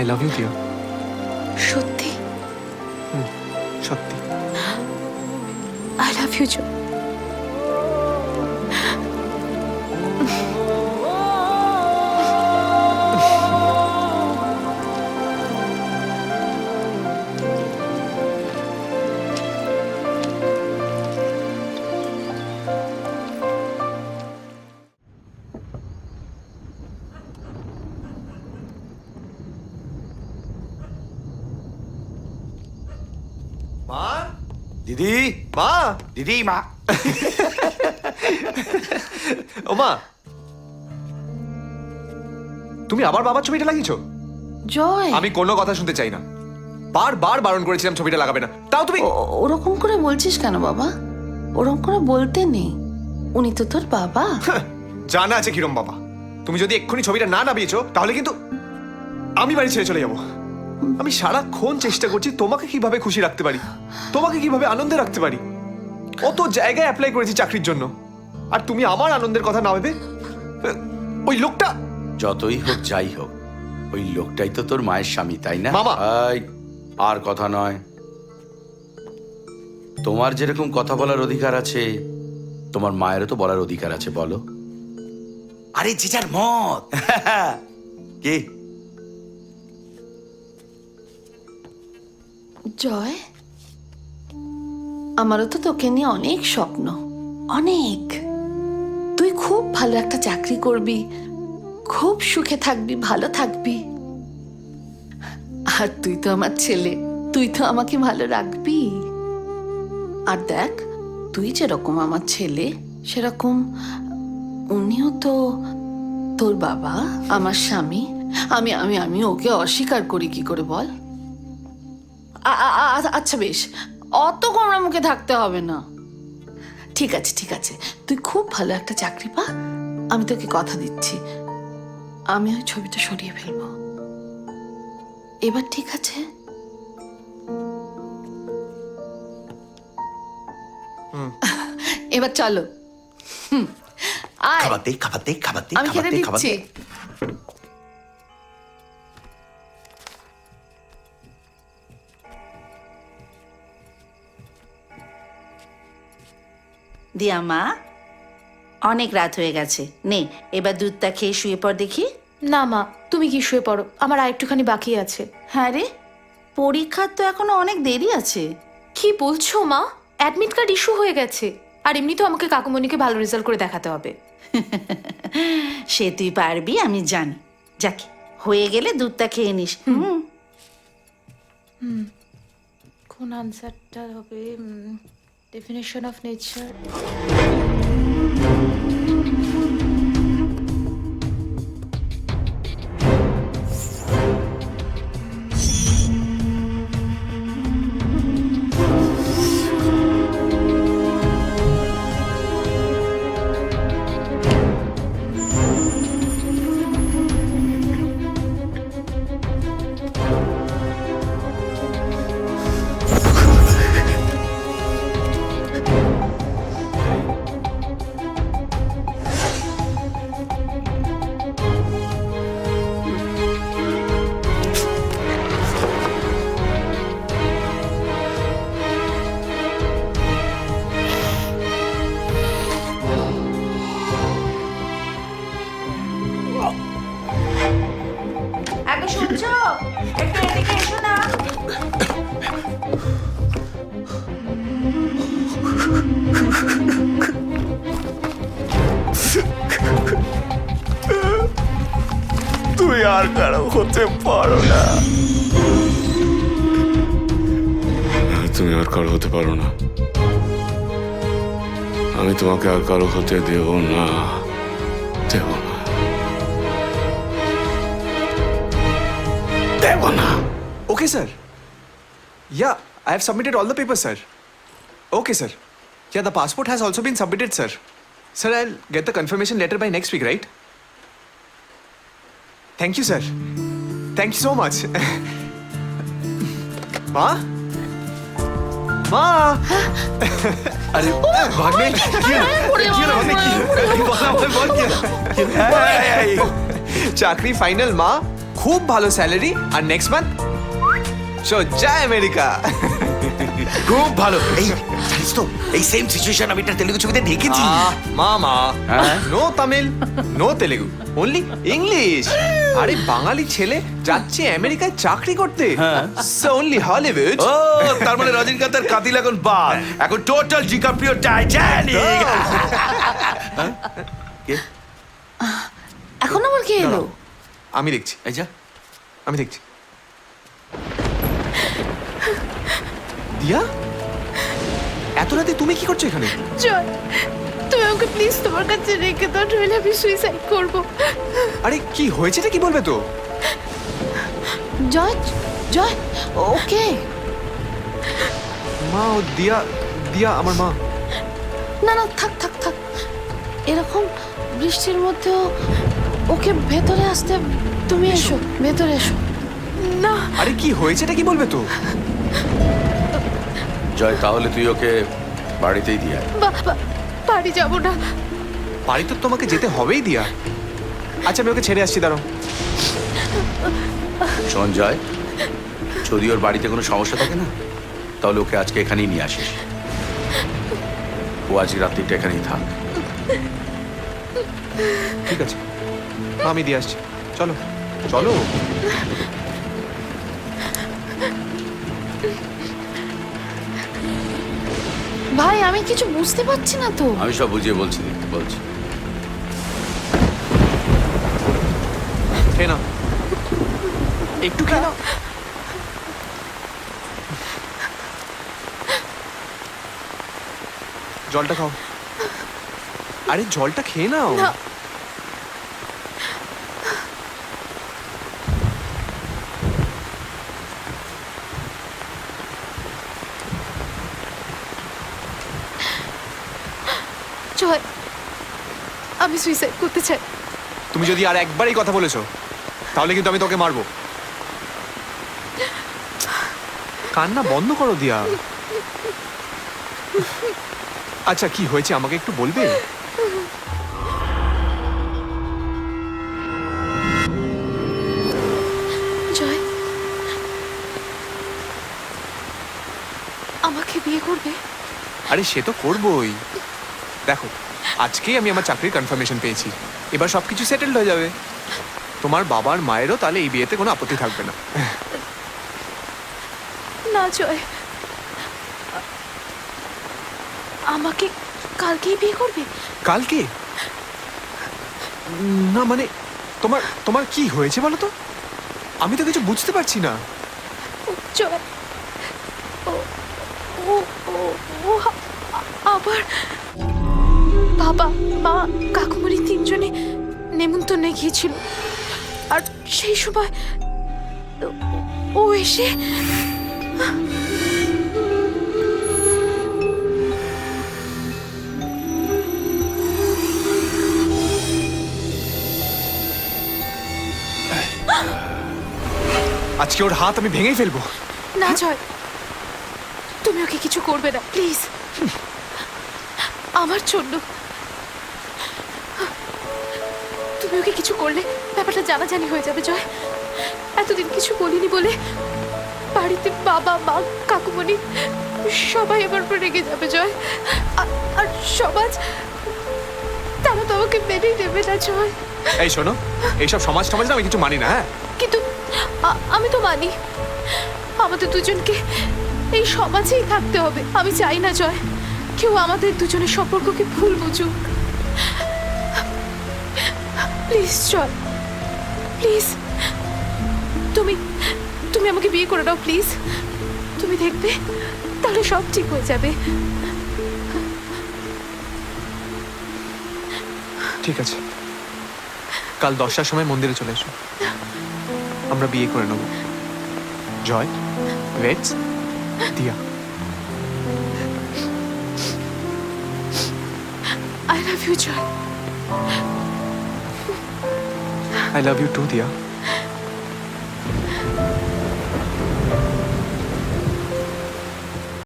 I love you দিও। সত্যি? সত্যি। আই লাভ ইউ জয়। মা, দিদি, মা, দিদি, মা। ও মা, তুমি আবার বাবার ছবিটা লাগিয়েছো? জয়, আমি কোনো কথা শুনতে চাই না। বারবার বারণ করেছিলাম ছবিটা লাগাবে না, তাও তুমি। ওরকম করে বলছিস কেন বাবা? ওরকম করে বলতে নেই, উনি তো তোর বাবা। জানা আছে কিরম বাবা। তুমি যদি এক্ষুনি ছবিটা না নামিয়েছো তাহলে কিন্তু আমি বাড়ি ছেড়ে চলে যাবো। আমি সারাক্ষণ চেষ্টা করছি তোমাকে কিভাবে খুশি রাখতে পারি, তোমাকে কিভাবে আনন্দে রাখতে পারি। কত জায়গায় অ্যাপ্লাই করেছি চাকরির জন্য, আর তুমি আমার আনন্দের কথা না ভেবে ওই লোকটা। যতই হোক যাই হোক, ওই লোকটাই তো তোর মায়ের স্বামী, তাই না? মামা। এই, আর কথা নয়। তোমার যেরকম কথা বলার অধিকার আছে, তোমার মায়েরও তো বলার অধিকার আছে, বলো। আরে যে যার মত। কে? জয়, আমারও তো তোকে নিয়ে অনেক স্বপ্ন, অনেক। তুই খুব ভালো একটা চাকরি করবি, খুব সুখে থাকবি, ভালো থাকবি। আর তুই তো আমার ছেলে, তুই তো আমাকে ভালো রাখবি। আর দেখ, তুই যেরকম আমার ছেলে, সেরকম উনিও তো তোর বাবা, আমার স্বামী। আমি আমি আমি ওকে অস্বীকার করি কি করে বল? আচ্ছা বেশ, অত কোমরা মুখে থাকতে হবে না। ঠিক আছে ঠিক আছে, তুই খুব ভালো একটা চাকরি পা, আমি তোকে কথা দিচ্ছি। আমি ওই ছবিটা সরিয়ে ফেলবো এবার, ঠিক আছে? এবার চলো। আয়, খাবার দে, খাবার দে, খাবার দে, আমি খাবার খেতে দে, খাবার দিচ্ছি। দে। দিয়া মা, অনেক রাত হয়ে গেছে, নে এবার দুধটা খেয়ে শুয়ে পড় দেখি। না মা, তুমি কি শুয়ে পড়ো, আমার আর একটুখানি বাকি আছে। হ্যাঁ রে, পরীক্ষার তো এখনো অনেক দেরি আছে। কি বলছো মা? অ্যাডমিট কার্ড ইস্যু হয়ে গেছে, আর এমনিতেও আমাকে কাকুমণিকে ভালো রেজাল্ট করে দেখাতে হবে। সে তুই পারবি, আমি জানি। যাকে হয়ে গেলে দুধটা খেয়ে নিস। কোন আনসারটা হবে? Definition of nature. আগে শুনছো, একটু এদিকে এসো না। তুই আর কারো হতে পারো না, তুমি আর কারো হতে পারো না। আমি তোমাকে আর কারো হতে দেব না, দেব না, দেব না। Okay, sir. Yeah, I have submitted all the papers, sir. Okay, sir. Yeah, the passport has also been submitted, sir. Sir, I'll get the confirmation letter by next week, right? Thank you, sir. Thank you so much. Ma? Ma? अरे भागने क्यों भागने क्यों चाकरी final माँ খুব ভালো salary আর next month সোজা আমেরিকা। খুব ভালো। এই জানিস তো এই সেম সিচুয়েশন আমি একটা তেলুগু ছবিতে দেখেছি। মামা হ্যাঁ? No Tamil no Telugu only English. আরে বাঙালি ছেলে যাচ্ছে আমেরিকায় চাকরি করতে, অনলি হলিউড। ও তার মানে রজনীকান্ত আর কাতিল এখন বাদ, এখন টোটাল ডিকাপ্রিও টাইটানিক। কে? এখন আবার কে এলো? আমি দেখছি, এই যা। আমি দেখছি। দিয়া, এত রাতে তুমি কি করছো এখানে? জয়, তুমি আমাকে প্লিজ তোমার কাছে রেখে দাও, নইলে আমি সুইসাইড করব। আরে কি হয়েছেটা কি বলবে তো? জয়, জয়, ওকে। মা ও দিয়া, দিয়া আমার মা। না না, থাক থাক থাক। এরকম বৃষ্টির মধ্যেও ওকে ভেতরে আসতে, তুমি এসো, ভেতরে এসো। না, আরে কি হয়েছেটা কি বলবে তো? জয়, তাহলে তুই ওকে বাড়িতেই দিয়ে আয়। বাড়ি যাব না। বাড়ি তো তোমাকে যেতে হবেই দিয়া। আচ্ছা আমি ওকে ছেড়ে আসছি, দাঁড়াও। শোন জয়, যদি ওর বাড়িতে কোনো সমস্যা থাকে না, তাহলে ওকে আজকে এখানেই নিয়ে আসিস। ও আজকে রাত্রিটা এখানেই থাক। ঠিক আছে, আমি দিয়ে আসছি। চলো চলো। ভাই আমি কিছু বুঝতে পারছি না তো। আমি সব বুঝিয়ে বলছি, বলছি। খেয়ে নাও, একটু খেয়ে নাও। জলটা খাও। আরে জলটা খেয়ে নাও। না। জয়, আমি সুইসাইড করতে চাই। তুমি যদি আর একবারই কথা বলেছো তাহলে কিন্তু আমি তোকে মারবো। কান্না বন্ধ করো দিয়া। আচ্ছা কি হয়েছে আমাকে একটু বলবে? জয়, আমাকে বিয়ে করবে? আরে সে তো করবোই। দেখো আজকেই আমি আমার চাকরির কনফার্মেশন পেয়েছি, এবার সবকিছু সেটেলড হয়ে যাবে। তোমার বাবার মায়েরও তাহলে এই বিয়েতে কোনো আপত্তি থাকবে না। না জয়, আমাকে কালকেই বিয়ে করবে? কালকে? না মানে তোমার তোমার কি হয়েছে বলো তো? আমি তো কিছু বুঝতে পারছি না। জয়, ও ও ও ও আবার বাবা মা কাকুমণি তিনজনে নেমন্তন্নে গিয়েছিল, আর সেই সময় ও এসে আজকে ওর হাত আমি ভেঙেই ফেলবো। না জয়, তুমি ওকে কিছু করবে না প্লিজ, আমার জন্য। তুমি ওকে কিছু করলে ব্যাপারটা জানাজানি হয়ে যাবে জয়। এতদিন কিছু বলিনি বলে বাড়িতে বাবা মা কাকুমণি সবাই আমার উপর রেগে যাবে জয়, আর সমাজ, তারা তো আমাকে মেনেই নেবে না জয়। এই শোনো, এইসব সমাজ সমাজ না আমি কিছু মানি না। হ্যাঁ কিন্তু আমি তো মানি, আমাদের দুজনকে এই সমাজেই থাকতে হবে। আমি চাই না জয় কেউ আমাদের দুজনের সম্পর্ককে ভুল বুঝুক। প্লিজ জয়, প্লিজ, তুমি তুমি আমাকে বিয়ে করে দাও প্লিজ। তুমি দেখবে তাহলে সব ঠিক হয়ে যাবে। ঠিক আছে, কাল 10টার সময় মন্দিরে চলে এসো, আমরা বিয়ে করে নেব। জয়, রেডস, দিয়া। I love you, Joy. I love you too, দিয়া।